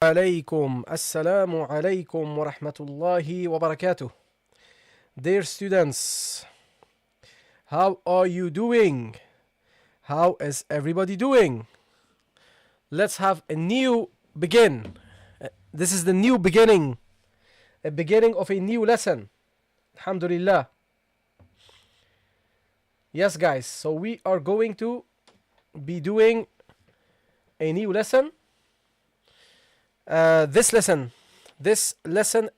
Alaykum, Assalamu alaikum wa rahmatullahi wa barakatuh. Dear students, how are you doing? How is everybody doing? Let's have a new begin. This is the new beginning, a beginning of a new lesson. Alhamdulillah. Yes, guys, so we are going to be doing a new lesson. This lesson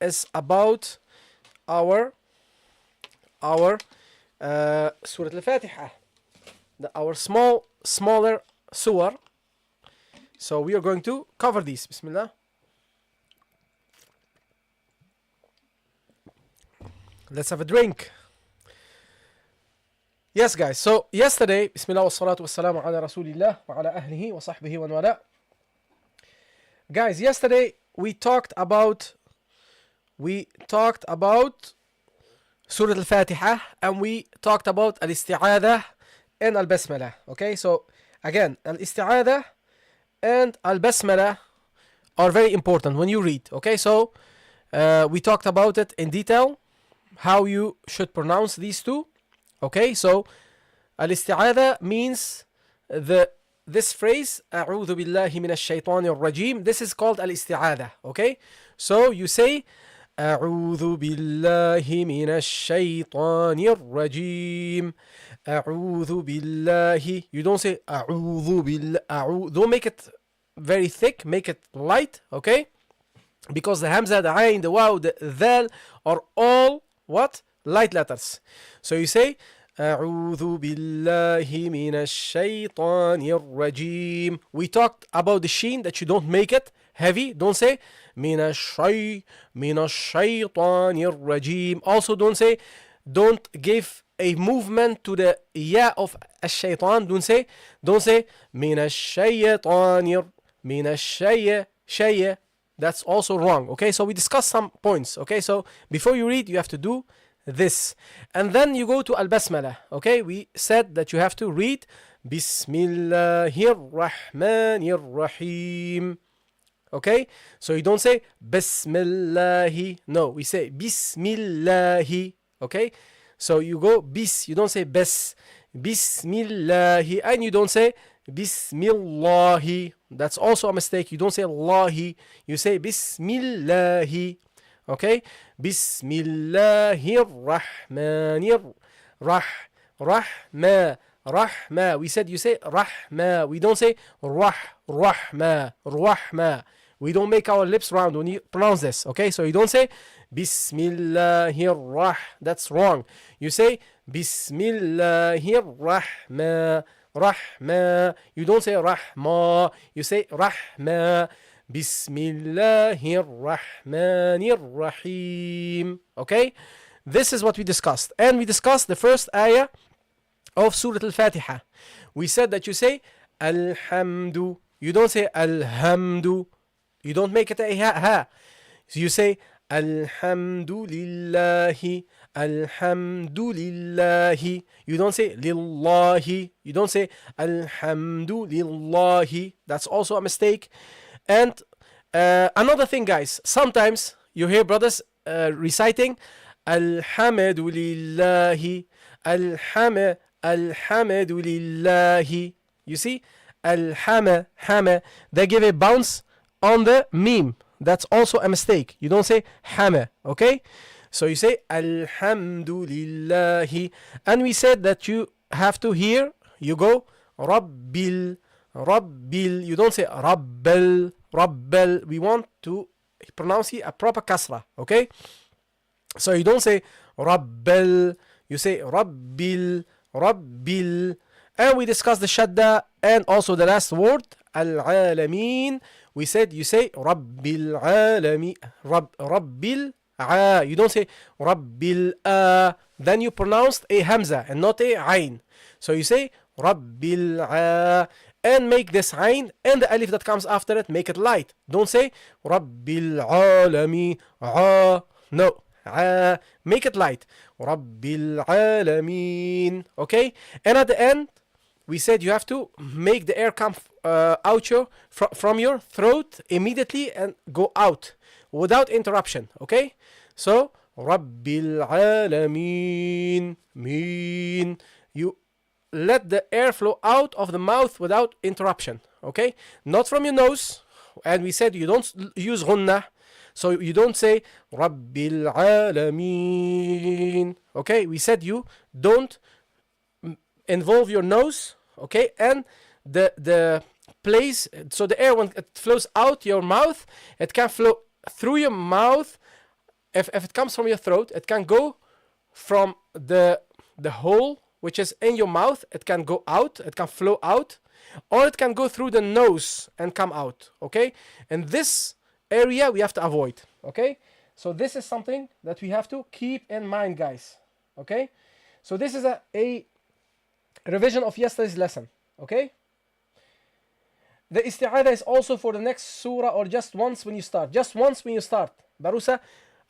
is about our Surah Al-Fatiha, our smaller Suwar. So we are going to cover these. Bismillah. Let's have a drink. Yes, guys. So yesterday, Bismillah wa salatu wa salamu ala Rasulillah wa ala ahlihi wa sahbihi wa wala. Guys, yesterday we talked about Surah Al-Fatiha and we talked about Al-Isti'adah and Al-Basmalah. Okay, so again, Al-Isti'adah and Al-Basmalah are very important when you read. Okay, so we talked about it in detail, how you should pronounce these two. Okay, so Al-Isti'adah means this phrase, أعوذ بالله من الشيطان الرجيم, this is called al-isti'adah. Okay, so you say أعوذ بالله من الشيطان الرجيم, أعوذ بالله. You don't say أعوذ بالله. Don't make it very thick, make it light. Okay, because the hamza, the ayn, the waw, the dhal are all what? Light letters. So you say أعوذ بالله من الشيطان الرجيم. We talked about the sheen, that you don't make it heavy. Don't say من الشيطان الرجيم. Also don't don't give a movement to the ya of الشيطان. Don't say من الشيطان That's also wrong. Okay, so we discussed some points. Okay, so before you read, you have to do this, and then you go to Al-Basmalah. Okay, we said that you have to read Bismillahir Rahmanir Rahim. Okay, so you don't say Bismillahi. No, we say Bismillahi. Okay, so you go bis, you don't say Bismillahi, and you don't say Bismillahi. That's also a mistake. You don't say Allahi, you say Bismillahi. Okay, Bismillahir Rahmanir Rahma. We said you say Rahma. We don't say Rahma. We don't make our lips round when you pronounce this. Okay, so you don't say Bismillahir That's wrong. You say Bismillahir Rahma. You don't say Rahma. You say Rahma. Bismillahir Rahmanir Rahim. Okay, this is what we discussed, and we discussed the first ayah of Surah Al-Fatiha. We said that you say Alhamdu. You don't say Alhamdu. You don't make it a ha. So you say Alhamdulillahi. Alhamdulillahi. You don't say Lillahi. You don't say Alhamdulillahi. That's also a mistake. And another thing, guys, sometimes you hear brothers reciting Alhamdulillahi, Alhamdulillahi. You see, Hama, they give a bounce on the meme. That's also a mistake. You don't say Hama, okay? So you say Alhamdulillahi. And we said that you have to hear, you go Rabbil. You don't say Rabbal. We want to pronounce it a proper kasra. Okay, so you don't say Rabbal, you say Rabbil. And we discussed the shadda and also the last word Al-Alamin. We said you say Rabbil Alamin. Rabbil. You don't say Rabbil. Then you pronounced a hamza and not a ayn. So you say Rabbil. And make this ayn and the alif that comes after it, make it light. Don't say Rabbil Alami. No. Make it light. Rabbil Alameen. Okay? And at the end, we said you have to make the air come out from your throat immediately and go out without interruption. Okay, so Rabbil Alameen, Meen. You let the air flow out of the mouth without interruption. Okay, not from your nose. And we said you don't use ghunnah, so you don't say Rabbil Alameen. Okay, we said you don't involve your nose. Okay, and the place, so the air, when it flows out your mouth, it can flow through your mouth. If it comes from your throat, it can go from the hole which is in your mouth. It can go out, it can flow out, or it can go through the nose and come out. Okay, and this area we have to avoid. Okay, so this is something that we have to keep in mind, guys. Okay, so this is a revision of yesterday's lesson. Okay, the isti'adah is also for the next surah, or just once when you start. Just once when you start. Barusa,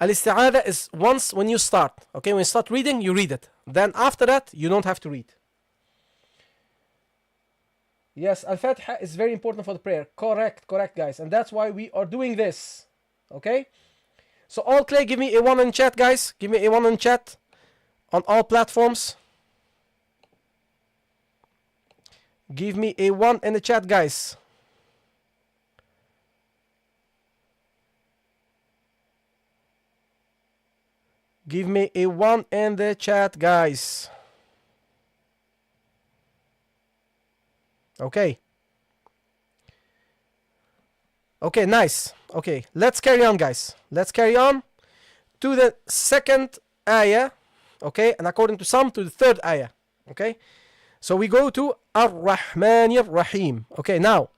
al-isti'adah is once when you start. Okay, when you start reading, you read it. Then after that, you don't have to read. Yes, al-Fatiha is very important for the prayer. Correct, guys. And that's why we are doing this. Okay, so all clear. Give me a 1 in chat, guys. Give me a 1 in chat on all platforms. Give me a 1 in the chat, guys. Give me a 1 in the chat, guys. Okay. Okay, nice. Okay, let's carry on, guys. Let's carry on to the second ayah. Okay, and according to some, to the third ayah. Okay, so we go to Ar-Rahman Ar-Rahim. Okay, now,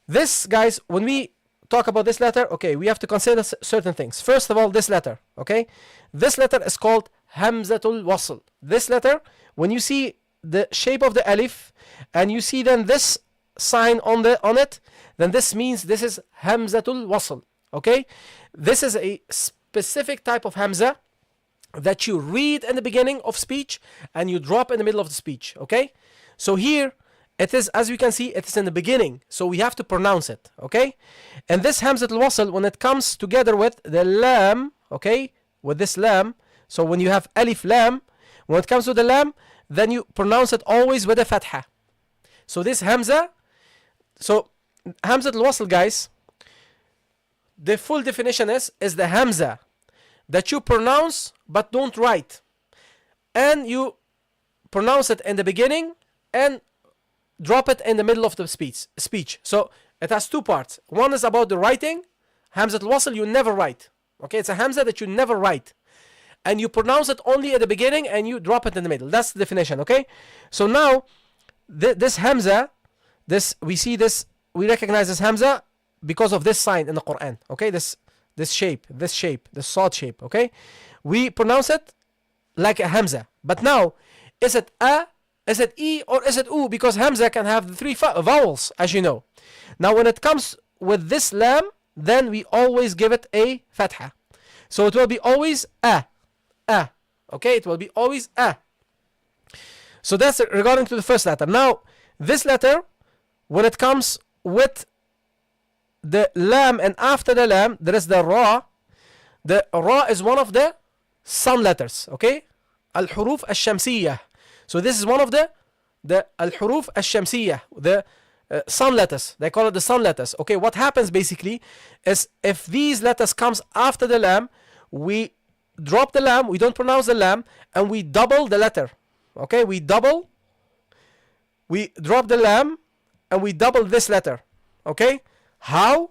this, guys, when we talk about this letter, okay, we have to consider certain things. First of all, this letter, okay? This letter is called Hamzatul Wasl. This letter, when you see the shape of the alif, and you see then this sign on it, then this means this is Hamzatul Wasl, okay? This is a specific type of Hamza that you read in the beginning of speech and you drop in the middle of the speech. Okay, so here it is, as we can see, it is in the beginning, so we have to pronounce it. Okay, and this Hamzat al-Wasl, when it comes together with the lam, okay, with this lam, so when you have alif lam, when it comes to the lam, then you pronounce it always with a fatha. So this Hamza, so Hamzat al-Wasl, guys, the full definition is the Hamza that you pronounce but don't write, and you pronounce it in the beginning and drop it in the middle of the speech. So it has two parts. One is about the writing. Hamzat al-Wasl, you never write. Okay, it's a Hamza that you never write, and you pronounce it only at the beginning and you drop it in the middle. That's the definition. Okay, so now this Hamza, we recognize this Hamza because of this sign in the Quran. Okay, this shape, the Sad shape. Okay, we pronounce it like a Hamza. But now, is it a, is it e, or is it u? Because Hamza can have the three vowels, as you know. Now when it comes with this lam, then we always give it a fatha. So it will be always a. Okay, it will be always a. So that's regarding to the first letter. Now, this letter, when it comes with the lam and after the lam, there is the ra. The ra is one of the sun letters. Okay, al-huruf al-shamsiyah. So this is one of the al-huruf al-shamsiyah, the sun letters. They call it the sun letters. Okay, what happens basically is if these letters comes after the lam, we drop the lam, we don't pronounce the lam, and we double the letter. Okay, we drop the lam and we double this letter. Okay, how?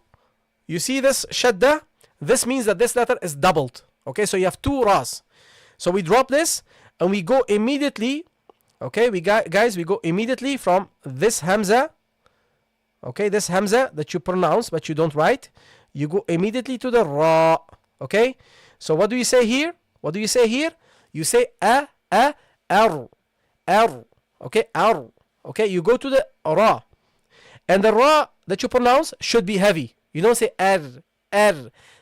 You see this shadda? This means that this letter is doubled. Okay, so you have two ras. So we drop this and we go immediately. Okay, we go immediately from this Hamza. Okay, this Hamza that you pronounce but you don't write. You go immediately to the ra. Okay, so what do you say here? What do you say here? You say ar. Okay, ar. Okay, you go to the ra. And the ra that you pronounce should be heavy. You don't say ar.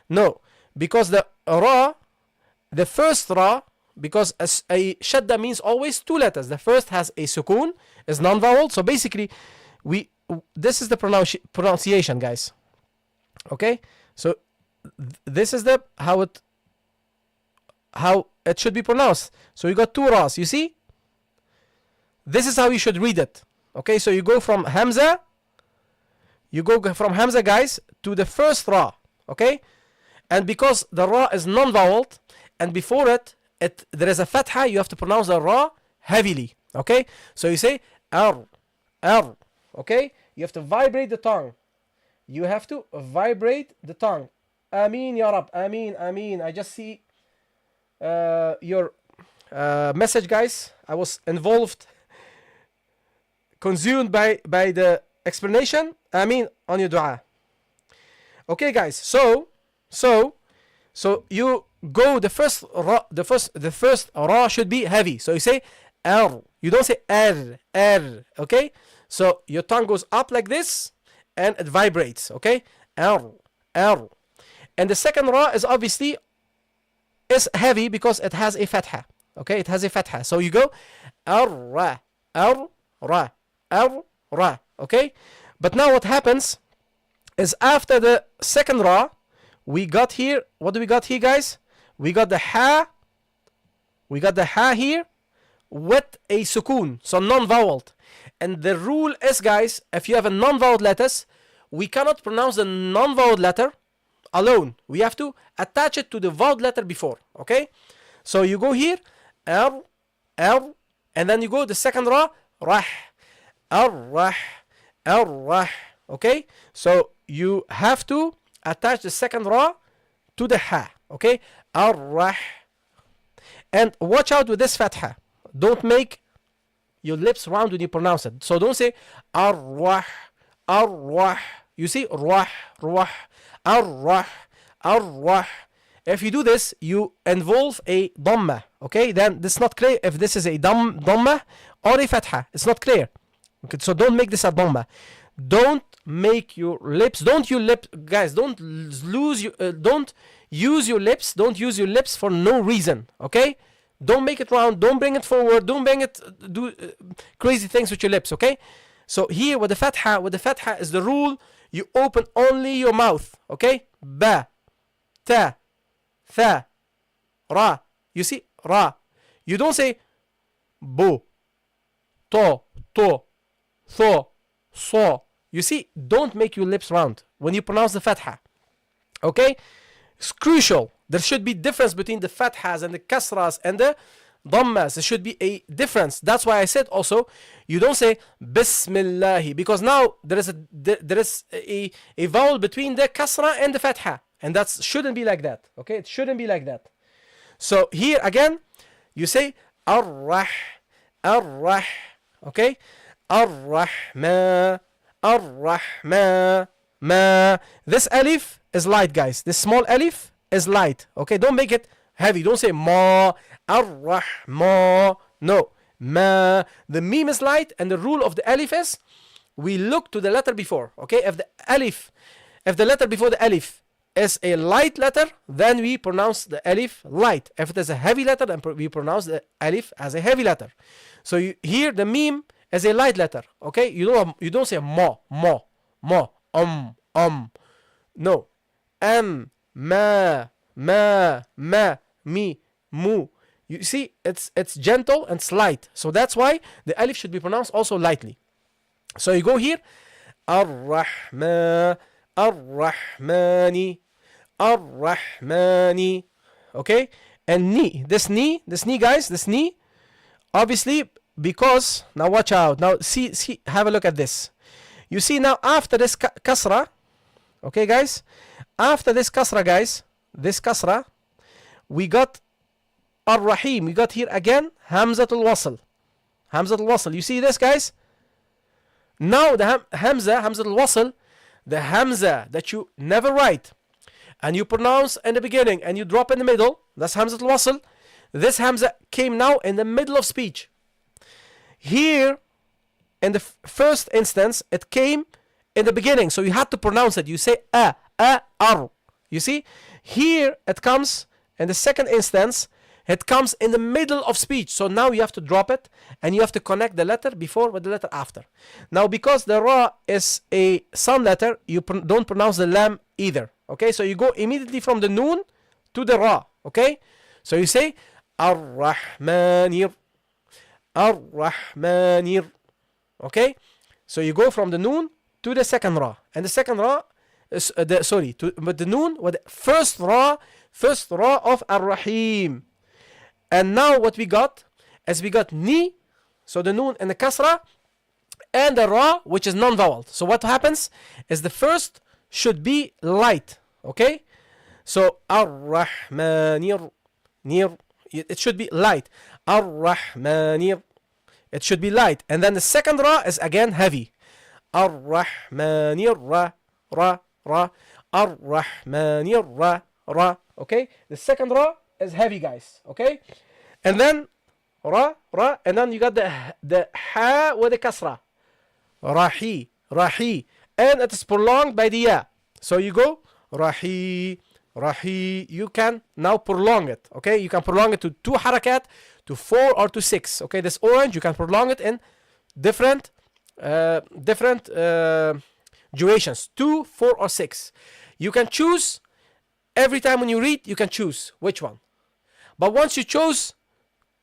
No, because the ra, the first ra, because a shadda means always two letters. The first has a sukun, is non-vowel. So basically, this is the pronunciation, guys. Okay, so this is the how it should be pronounced. So you got two Ra's. You see, this is how you should read it. Okay, so you go from Hamza. You go from Hamza, guys, to the first Ra. Okay, and because the Ra is non-voweled, and before it there is a Fatha, you have to pronounce the Ra heavily. Okay, so you say R. Okay, you have to vibrate the tongue. You have to vibrate the tongue. Ameen ya Rab. Ameen. I just see your message, guys. I was involved, consumed by the explanation. Ameen on your dua. Okay, guys. So you go the first Ra should be heavy. So you say R. You don't say R. Okay. So your tongue goes up like this, and it vibrates. Okay. R. And the second Ra is obviously heavy because it has a Fatha. Okay. It has a Fatha. So you go R. Okay. But now what happens is after the second Ra, we got here, what do we got here, guys? We got the Ha. We got the Ha here with a sukoon, so non-voweled. And the rule is, guys, if you have a non-voweled letters, we cannot pronounce the non-voweled letter alone. We have to attach it to the voweled letter before. Okay? So you go here, R, and then you go the second Ra, Rah. Ar-Rah. Okay? So you have to attach the second Ra to the Ha. Okay? Ar-Rah. And watch out with this Fatha. Don't make your lips round when you pronounce it. So don't say Ar-Rah. You see? Rah. Ar-Rah. If you do this, you involve a Dhamma. Okay? Then this is not clear if this is a Dhamma or a Fatha. It's not clear. Okay? So don't make this a Dhamma. Don't make your lips. Guys, don't use your lips. Don't use your lips for no reason. Okay? Don't make it round. Don't bring it forward. Don't do crazy things with your lips. Okay? So here with the Fatha is the rule. You open only your mouth. Okay? Ba, ta, tha, ra. You see? Ra. You don't say bo, to, tho, so. You see? Don't make your lips round when you pronounce the Fatha. Okay? It's crucial. There should be difference between the Fathas and the Kasras and the Dhammas. There should be a difference. That's why I said also, you don't say Bismillahi, because now there is a vowel between the Kasra and the Fatha. And that shouldn't be like that. Okay? It shouldn't be like that. So here again, you say Ar-Rah. Okay? Ar-Rahma. Ma. This alif is light, guys. This small alif is light. Okay? Don't make it heavy. Don't say ma. Ar-Rahma. No. Ma. The meme is light, and the rule of the alif is we look to the letter before. Okay? If the letter before the alif is a light letter, then we pronounce the alif light. If it is a heavy letter, then we pronounce the alif as a heavy letter. So here the meme is a light letter. Okay? You don't say ma. No. Ma, mi, mu. You see, it's gentle and it's light. So that's why the alif should be pronounced also lightly. So you go here, Ar-Rahmani. Okay? And this knee, guys, obviously, because, now watch out. Now see, have a look at this. You see now after this kasra, okay, guys? After this kasra, guys, we got Ar-Rahim. We got here again Hamzatul Wasl. You see this, guys? Now the Hamzatul Wasl, the Hamza that you never write and you pronounce in the beginning and you drop in the middle, that's Hamzatul Wasl. This Hamza came now in the middle of speech. Here, in the first instance, it came in the beginning, so you had to pronounce it. You say ar. You see? Here it comes in the second instance, it comes in the middle of speech. So now you have to drop it and you have to connect the letter before with the letter after. Now because the ra is a sound letter, you don't pronounce the lam either. Okay, so you go immediately from the noon to the ra. Okay, so you say ar-rahmanir, ar-rahmanir. Okay, so you go from the noon to the second ra, and the second ra is but the noon with the first ra of ar-rahim. And now what we got is we got ni, so the noon and the kasra, and the ra, which is non-vowel. So what happens is the first should be light. Okay, so ar-rahmanir, near, it should be light. Ar-rahmanir, it should be light. And then the second ra is again heavy. Ar-rahmanir, ra, ar-rahmanir, ra. Okay, the second ra is heavy, guys. Okay, and then ra, and then you got the ha with the kasra. Rahi, and it is prolonged by the ya. So you go rahi. You can now prolong it. Okay, you can prolong it to 2 harakat, to 4 or to 6. Okay, this orange you can prolong it in different durations, 2, 4 or 6. You can choose every time when you read. You can choose which one. But once you chose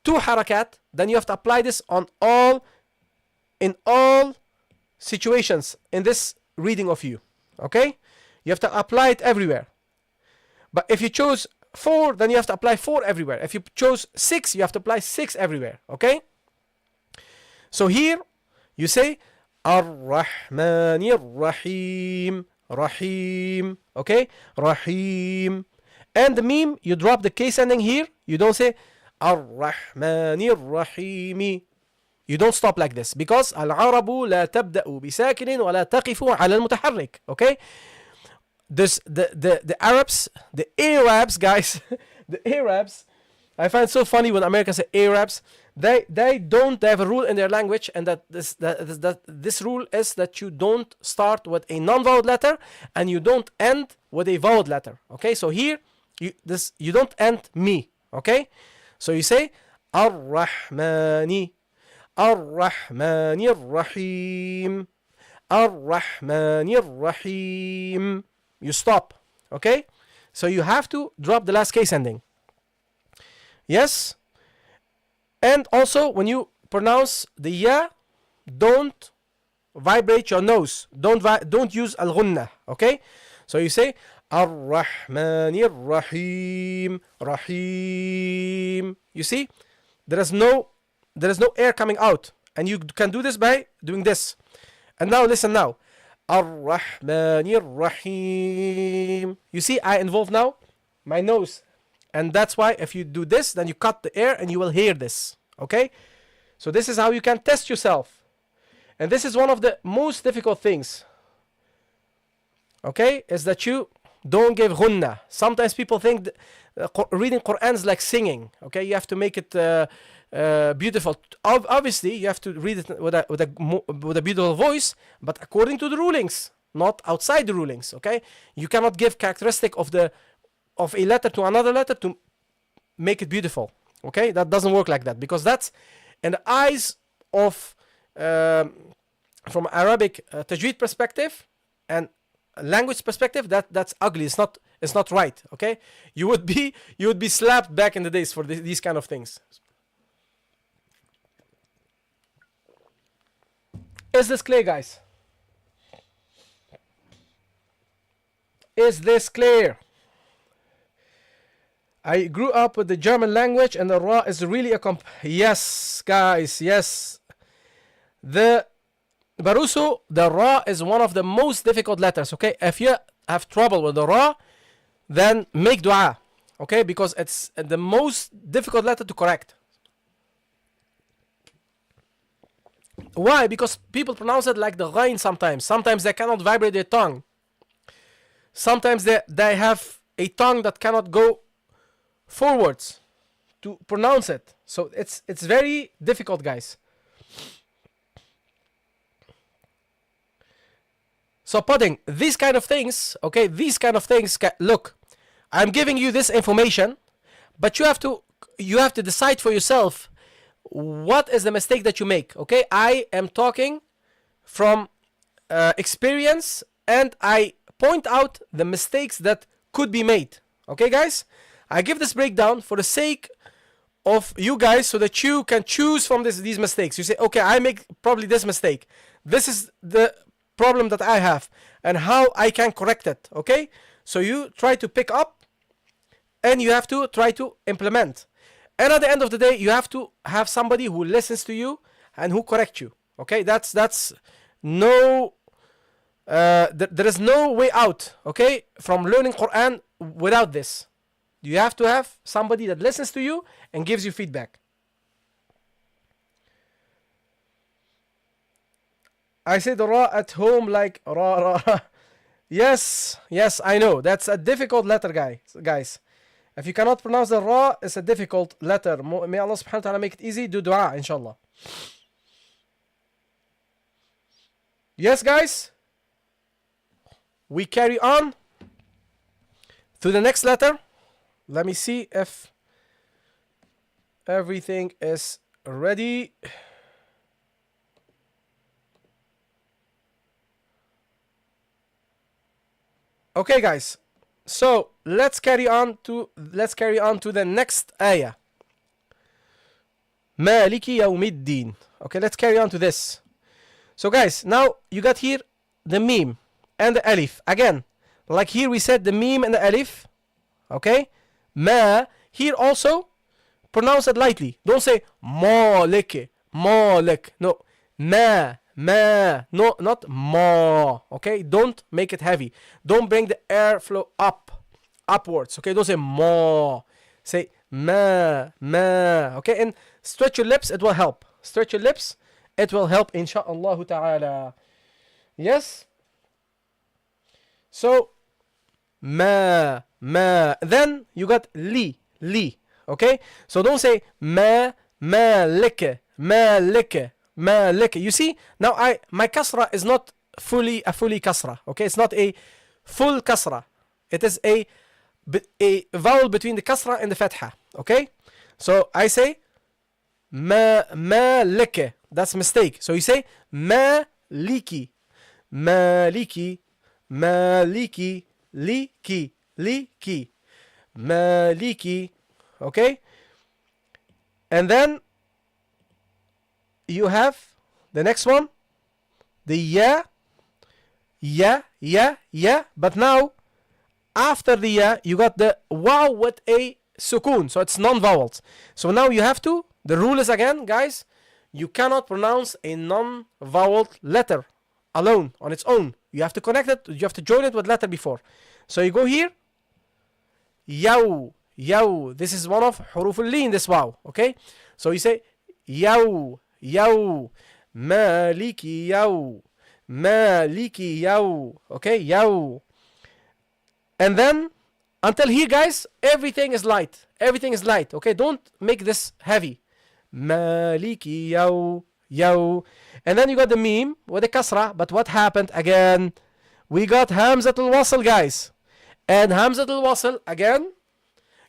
2 harakat, then you have to apply this in all situations in this reading of you. Okay, you have to apply it everywhere. But if you chose 4, then you have to apply 4 everywhere. If you chose 6, you have to apply 6 everywhere. Okay, so here you say ar-rahmanir rahim, rahim. Okay, rahim. And the meme, you drop the case ending here. You don't say ar-rahmanir rahimi. You don't stop like this, because al-arabu la tabda'u bisakinin wa la taqifu ala al-mutaharrik. Okay, this the Arabs, the Arabs, guys, the Arabs, I find it so funny when Americans say Arabs. They have a rule in their language, and that this rule is that you don't start with a non-vowel letter and you don't end with a vowel letter. Okay, so here you don't end me. Okay, so you say ar-rahmani, ar-rahmanir rahim, ar-rahmanir rahim. You stop. Okay, so you have to drop the last case ending. Yes, and also when you pronounce the ya, don't vibrate your nose. Don't use al-ghunna. Okay, so you say ar-rahmanir rahim, rahim. You see, there is no air coming out, and you can do this by doing this. And now listen now. Ar-Rahmanir Rahim. You see, I involve now my nose. And that's why if you do this, then you cut the air and you will hear this. Okay? So this is how you can test yourself. And this is one of the most difficult things. Okay? Is that you don't give ghunna. Sometimes people think reading Quran is like singing. Okay? You have to make it beautiful. Obviously, you have to read it with a beautiful voice, but according to the rulings, not outside the rulings. Okay, you cannot give characteristic of a letter to another letter to make it beautiful. Okay, that doesn't work like that, because that's in the eyes of from Arabic Tajweed perspective and language perspective, that's ugly. It's not right. Okay, you would be slapped back in the days for these kind of things. Is this clear, guys? Is this clear? I grew up with the German language, and the ra is really a yes, guys, yes. The Baruso, the ra is one of the most difficult letters. Okay, if you have trouble with the ra, then make dua. Okay, because it's the most difficult letter to correct. Why? Because people pronounce it like the ghain sometimes. Sometimes they cannot vibrate their tongue. Sometimes they have a tongue that cannot go forwards to pronounce it. So it's very difficult, guys. So pudding, these kind of things, okay, look, I'm giving you this information, but you have to you have to decide for yourself what is the mistake that you make. Okay, I am talking from experience, and I point out the mistakes that could be made. Okay, guys, I give this breakdown for the sake of you guys, so that you can choose from these mistakes. You say, okay, I make probably this mistake. This is the problem that I have, and how I can correct it. Okay, so you try to pick up, and you have to try to implement. And at the end of the day, you have to have somebody who listens to you and who corrects you. Okay, that's no. There is no way out. Okay, from learning Quran without this. You have to have somebody that listens to you and gives you feedback. I say the ra at home like ra ra. Yes, I know. That's a difficult letter, guys. If you cannot pronounce the ra, it's a difficult letter. May Allah subhanahu wa ta'ala make it easy. Do dua, inshallah. Yes, guys. We carry on to the next letter. Let me see if everything is ready. Okay, guys. So let's carry on to the next ayah. Maliki yawmiddin. Okay, let's carry on to this. So guys, now you got here the meme and the alif. Again, like here we said the meme and the alif. Okay? Ma, here also pronounce it lightly. Don't say malik, malik. No, ma, no, not ma. Okay, don't make it heavy. Don't bring the airflow upwards. Okay, don't say ma. Say ma. Okay, and stretch your lips. It will help. Stretch your lips. It will help, insha'Allah ta'ala. Yes. So ma. Then you got li. Okay, so don't say malik. You see, now my kasra is not fully kasra. Okay, it's not a full kasra. It is a vowel between the kasra and the fatha. Okay, so I say malik. That's a mistake. So you say maliki, liki, maliki. Okay, and then you have the next one, the ya. But now after the ya, you got the waw with a sukun, so it's non-vowels. So now you have to, the rule is again, guys, you cannot pronounce a non-vowel letter alone on its own. You have to connect it, you have to join it with letter before. So you go here, yaw. This is one of huruf al-lin, this waw. Okay, so you say yaw, maliki yaw. Okay, yaw. And then until here, guys, everything is light. Okay, don't make this heavy. Maliki yaw. And then you got the meme with the kasra. But what happened again? We got hamzatul wasl, guys. And hamzatul wasl again.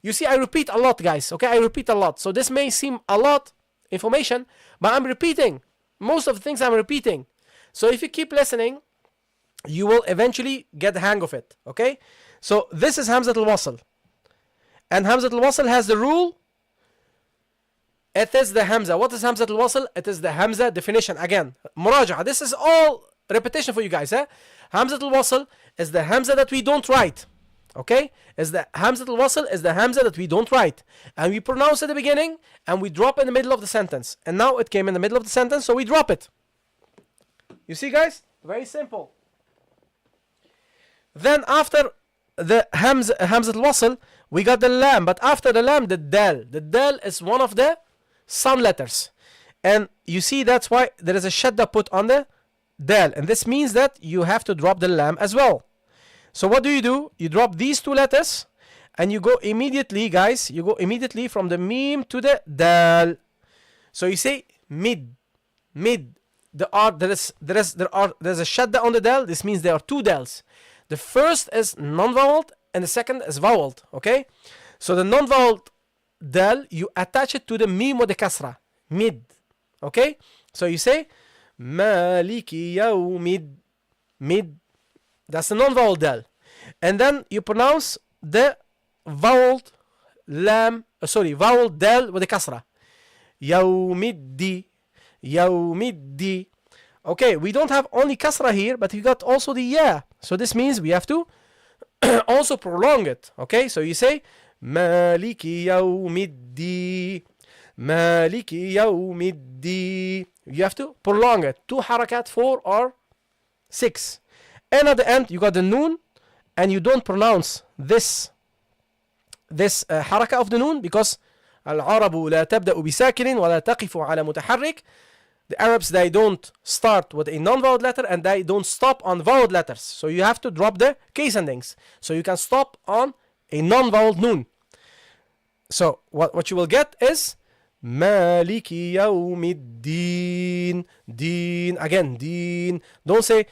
You see, I repeat a lot, guys. Okay, I repeat a lot. So this may seem a lot information, but I'm repeating. Most of the things I'm repeating. So if you keep listening, you will eventually get the hang of it. Okay? So this is hamzatul wasl. And hamzatul wasl has the rule. It is the hamza. What is hamzatul wasl? It is the hamza definition. Again, muraja'a. This is all repetition for you guys. Hamzatul wasl is the hamza that we don't write. Okay? Is the hamzatul wasl is the hamza that we don't write. And we pronounce at the beginning and we drop in the middle of the sentence. And now it came in the middle of the sentence, so we drop it. You see, guys? Very simple. Then after the hamzatul wasl, we got the lam. But after the lam, the dal. The dal is one of the sound letters. And you see, that's why there is a shadda put on the dal. And this means that you have to drop the lam as well. So what do? You drop these two letters and you go immediately, guys. You go immediately from the meme to the dal. So you say mid. There's a shadda on the dal. This means there are two dals. The first is non-voweled and the second is voweled. Okay? So the non-voweled dal, you attach it to the mim with the kasra. Mid. Okay? So you say Maliki yawmid. Mid. That's the non-vowel dal. And then you pronounce the vowel vowel dal with the kasra. Yawmiddi. Yawmiddi. Okay, we don't have only kasra here, but we got also the ya. So this means we have to also prolong it. Okay, so you say Maliki yawmiddi. Maliki yawmiddi. You have to prolong it. 2 harakat, 4 or 6. And at the end, you got the noon, and you don't pronounce this حركة of the noon, because العرب لا تبدأ بساكن ولا تقف على متحرك. The Arabs, they don't start with a non-vowel letter and they don't stop on vowel letters. So you have to drop the case endings. So you can stop on a non-vowel noon. So what you will get is Maliki yawmiddin. Deen. Again, deen. Don't say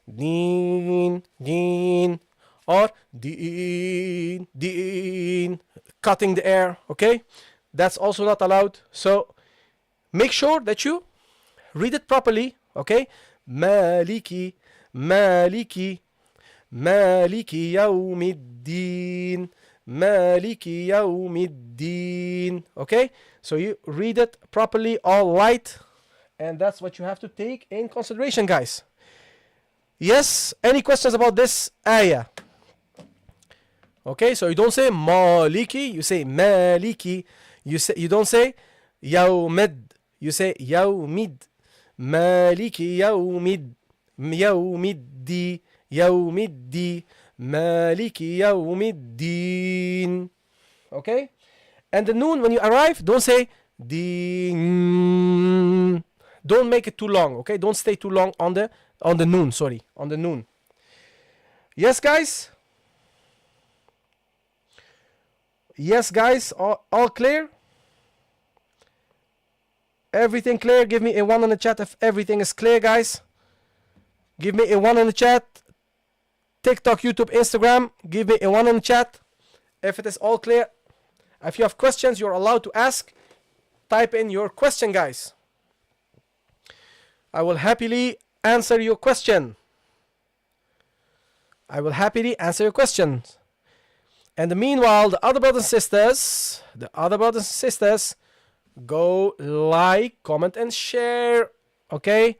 deen, deen, or deen, deen, cutting the air. Okay, that's also not allowed. So make sure that you read it properly. Okay, Maliki, Maliki, Maliki yawmiddin, Maliki yawmiddin. Okay, so you read it properly, all right, and that's what you have to take in consideration, guys. Yes, any questions about this ayah? Okay, so you don't say Maliki, you say Maliki. You don't say Yawmid, you say Yawmid. Maliki Yawmid, Yawmiddi, Yawmiddi, Maliki Yawmiddin. Okay, and the noon, when you arrive, don't say Din. Don't make it too long. Okay, don't stay too long on the noon. Sorry, on the noon. Yes, guys. Yes, guys, all clear? Everything clear? Give me a 1 in the chat if everything is clear, guys. Give me a 1 in the chat. TikTok, YouTube, Instagram, give me a 1 in the chat if it is all clear. If you have questions, you're allowed to ask. Type in your question, guys. I will happily answer your question. I will happily answer your questions. And meanwhile, the other brothers and sisters, go like, comment, and share. Okay,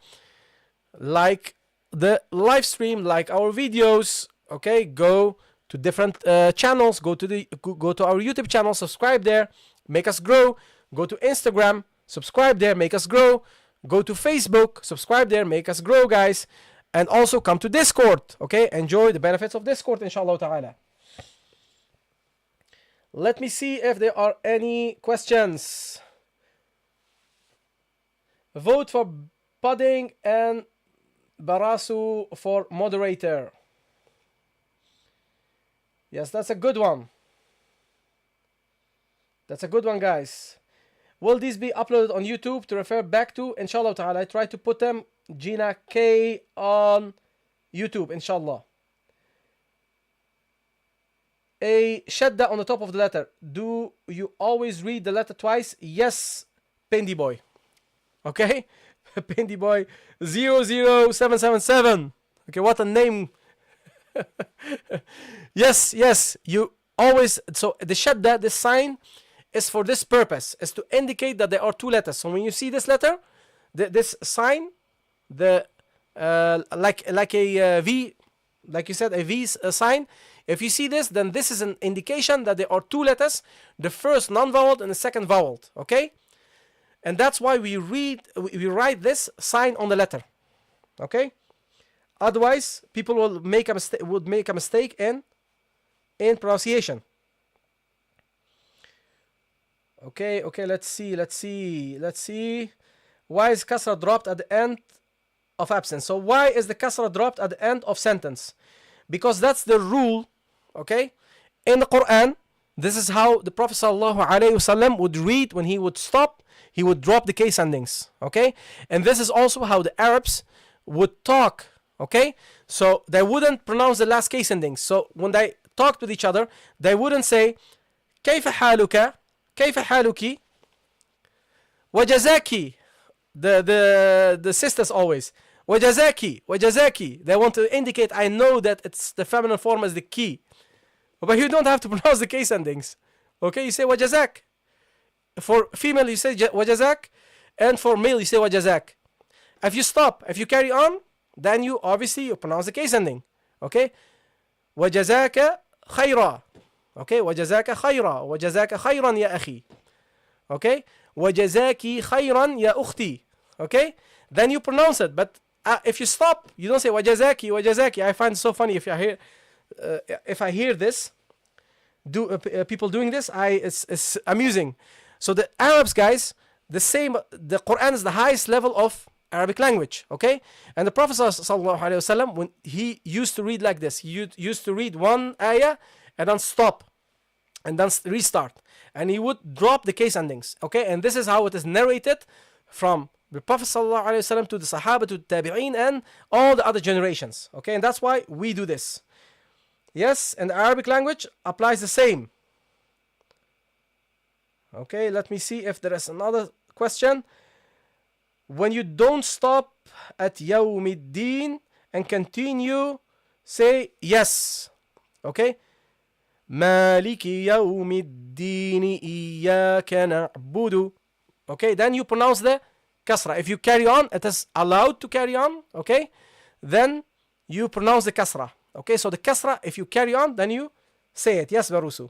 like the live stream, like our videos. Okay, go to different channels. Go to our YouTube channel, subscribe there, make us grow. Go to Instagram, subscribe there, make us grow. Go to Facebook, subscribe there, make us grow, guys. And also come to Discord. Okay, enjoy the benefits of Discord, inshallah ta'ala. Let me see if there are any questions. Vote for Pudding and Barasu for moderator. Yes, that's a good one. That's a good one, guys. Will these be uploaded on YouTube to refer back to? Inshallah ta'ala. I try to put them, Gina K, on YouTube, inshallah. A shadda on the top of the letter. Do you always read the letter twice? Yes, Pindy Boy. Okay? Pindy Boy 00777. Okay, what a name. Yes, you always. So the shadda, this sign, is for this purpose, is to indicate that there are 2 letters. So when you see this letter, this sign, the like a V, like you said, a V sign. If you see this, then this is an indication that there are 2 letters, the first non-vowel and the second vowel. Okay, and that's why we write this sign on the letter. Okay, otherwise people will make a mistake in pronunciation. Okay, let's see. Why is kasra dropped at the end of absence? So why is the kasra dropped at the end of sentence? Because that's the rule. Okay, in the Quran, this is how the Prophet ﷺ would read. When he would stop, he would drop the case endings. Okay, and this is also how the Arabs would talk. Okay, so they wouldn't pronounce the last case endings. So when they talked with each other, they wouldn't say كيف حالك كيف حالك وجزاكي the sisters always وجزاكي وجزاكي they want to indicate I know that it's the feminine form as the key but you don't have to pronounce the case endings. Okay, you say وجزاك. For female you say وجزاك, and for male you say وجزاك. If you stop, if you carry on, then you obviously you pronounce the case ending. Okay, وجزاك خيرا. Okay, وجزاك خيرا وجزاك خيرا يا أخي. Okay, وجزاكي خيرا يا أختي. Okay, then you pronounce it, but if you stop, you don't say وجزاكي وجزاكي. I find it so funny if I hear this, people doing this, it's amusing. So the Arabs, guys, the Quran is the highest level of Arabic language, okay? And the Prophet sallallahu alaihi wasallam, when he used to read like this, he used to read one ayah and then stop and then restart, and he would drop the case endings, okay? And this is how it is narrated from the Prophet sallallahu alaihi wasallam to the Sahaba, to the Tabi'een, and all the other generations, okay? And that's why we do this. Yes, and the Arabic language applies the same. Okay, let me see if there is another question. When you don't stop at يوم الدين and continue, say yes. Okay, مالك يوم الدين إياك نعبد. Okay, then you pronounce the kasra. If you carry on, it is allowed to carry on. Okay, then you pronounce the kasra. Okay, so the kasra, if you carry on, then you say it. Yes, Barusu.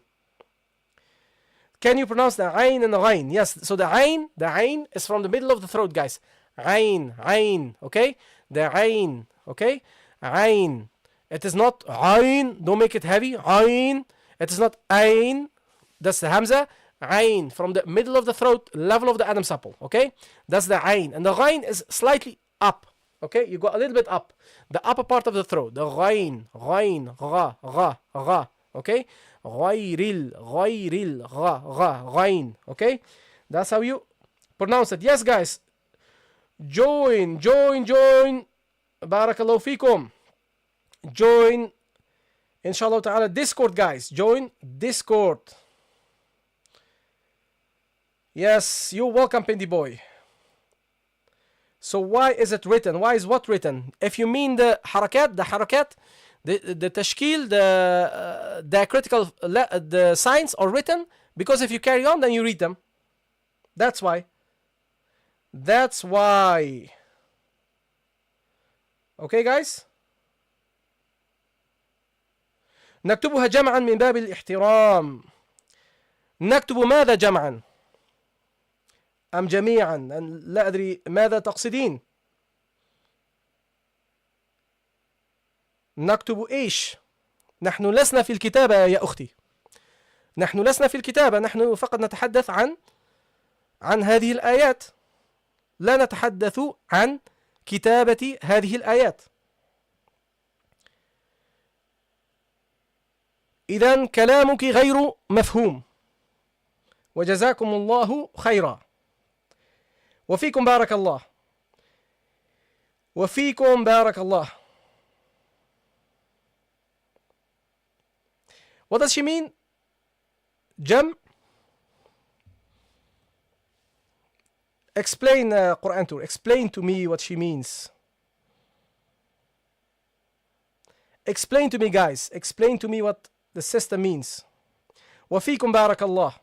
Can you pronounce the ayn and the ghayn? Yes, so the ayn is from the middle of the throat, guys. Ayn, okay? The ayn, okay? Ayn. It is not ayn, don't make it heavy. Ayn. It is not ayn, that's the hamza. Ayn, from the middle of the throat, level of the Adam's apple, okay? That's the ayn. And the ghayn is slightly up, okay? You go a little bit up. The upper part of the throat, the ghayn, gha, okay? غير غين. Okay, that's how you pronounce it. Yes, guys, join barakallahu fikum. Join inshallah ta'ala Discord, guys. Join Discord. Yes, you're welcome, Pindi boy. So why is it written? Why is what written? If you mean the harakat, the tashkil, the diacritical, the signs are written, because if you carry on, then you read them. That's why. Okay, guys? نكتبها جمعا من باب الاحترام. نكتب ماذا جمعا؟ أم جميعا؟ لا أدري ماذا تقصدين. نكتب إيش؟ نحن لسنا في الكتابة يا أختي. نحن لسنا في الكتابة، نحن فقط نتحدث عن هذه الآيات. لا نتحدث عن كتابة هذه الآيات. إذن كلامك غير مفهوم. وجزاكم الله خيرا. وفيكم بارك الله. وفيكم بارك الله. What does she mean? Jam? Explain, Quran Tour. Explain to me what she means. Explain to me, guys. Explain to me what the sister means. وفيكم بارك الله.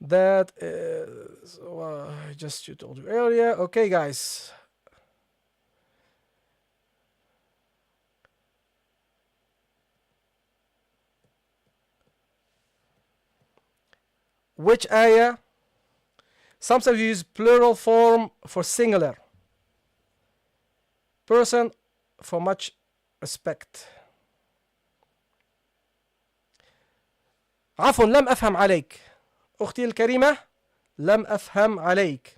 That is I just told you earlier. Okay, guys. Which ayah? Sometimes we use plural form for singular. Person for much respect. عفوا لم أفهم عليك. أختي الكريمة لم أفهم عليك.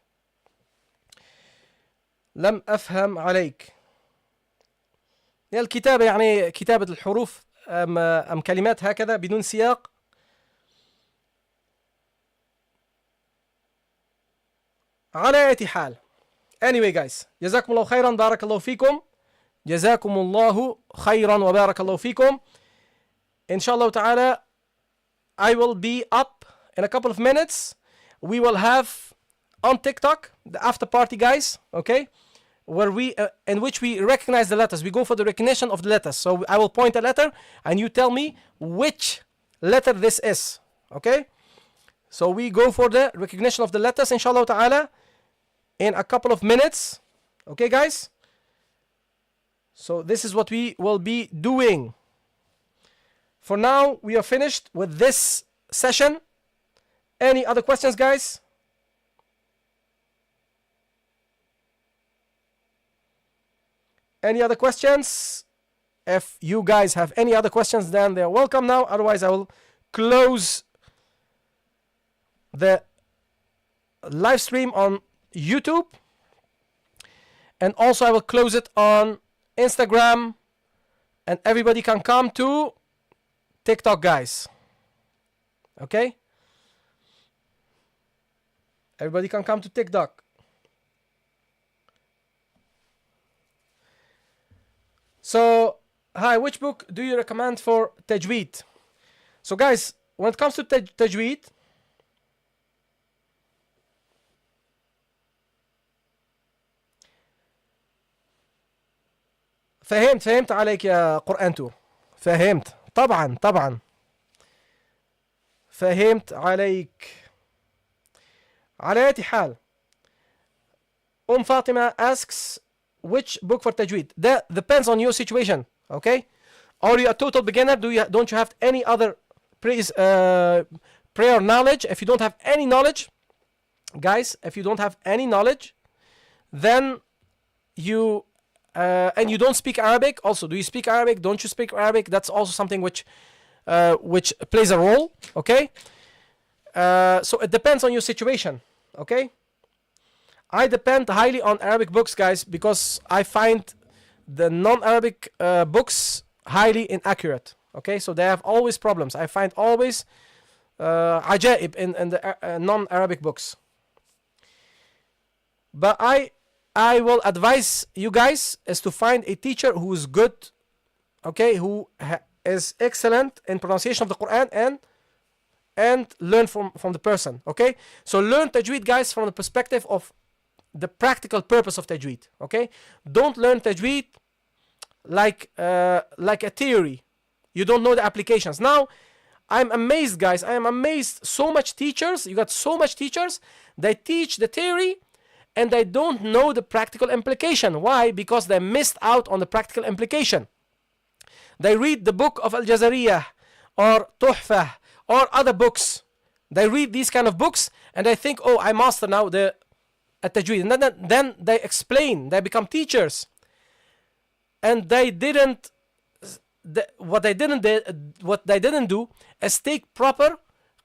لم أفهم عليك. الكتابة يعني كتابة الحروف أم كلمات هكذا بدون سياق. على أي حال Anyway, guys, jazakumullahu khairan, barakallahu fikum. Jazakumullahu khairan wa barakallahu fikum. Inshallah ta'ala, I will be up in a couple of minutes. We will have on TikTok the after party, guys, okay, where we in which we recognize the letters. We go for the recognition of the letters. So I will point a letter and you tell me which letter this is, okay? So we go for the recognition of the letters, inshallah ta'ala, in a couple of minutes, okay, guys? So this is what we will be doing. For now, we are finished with this session. Any other questions, guys? Any other questions? If you guys have any other questions, then they're welcome now. Otherwise, I will close the live stream on YouTube. And also, I will close it on Instagram. And everybody can come to TikTok, guys. Okay? Everybody can come to TikTok. So, hi, which book do you recommend for Tajweed? So, guys, when it comes to Tajweed, فهمت عليك يا قرآن تور. فهمت طبعا فهمت عليك. على أي حال, Fatima asks, which book for Tajweed? That depends on your situation, okay? Are you a total beginner? Don't you have any other prayer knowledge? If you don't have any knowledge, guys, if you don't have any knowledge, then you and you don't speak Arabic. Also, do you speak Arabic? Don't you speak Arabic? That's also something which plays a role, okay? So it depends on your situation, okay? I depend highly on Arabic books, guys, because I find the non-Arabic books highly inaccurate, okay? So they have always problems. I find always ajaib in the non-Arabic books. But I will advise you guys is to find a teacher who is good, okay, who is excellent in pronunciation of the Quran and learn from the person, okay? So learn Tajweed, guys, from the perspective of the practical purpose of Tajweed, okay? Don't learn Tajweed like a theory. You don't know the applications. Now, I'm amazed, guys. I am amazed. So much teachers, you got so much teachers, they teach the theory and they don't know the practical implication. Why? Because they missed out on the practical implication. They read the book of Al-Jazariyah or Tuhfah or other books. They read these kind of books and they think, oh, I master now the Tajweed. And then they explain, they become teachers. And they didn't, what they didn't do is take proper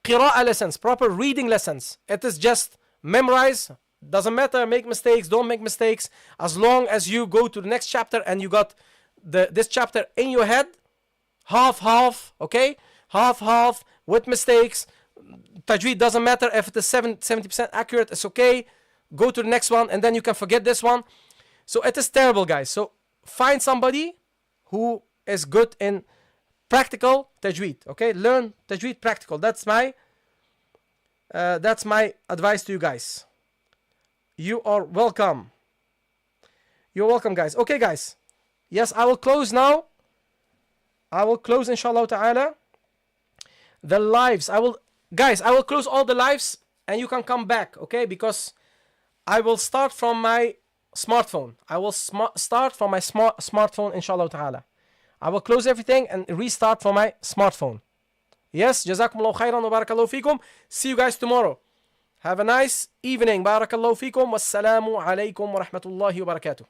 qira'ah lessons, proper reading lessons. It is just memorize, doesn't matter, make mistakes, don't make mistakes. As long as you go to the next chapter and you got this chapter in your head, half, okay? Half, with mistakes. Tajweed doesn't matter if it is 70% accurate, it's okay. Go to the next one and then you can forget this one. So it is terrible, guys. So find somebody who is good in practical Tajweed, okay? Learn Tajweed practical. That's my advice to you guys. You are welcome. You're welcome, guys. Okay, guys. Yes, I will close now. I will close, inshallah ta'ala, the lives. I will close all the lives and you can come back, okay? Because I will start from my smartphone. I will start from my smartphone, inshallah ta'ala. I will close everything and restart from my smartphone. Yes, jazakumullahu khairan wa barakallahu fikum. See you guys tomorrow. Have a nice evening. Barakallahu fikum. Wassalamu alaikum wa rahmatullahi wa barakatuh.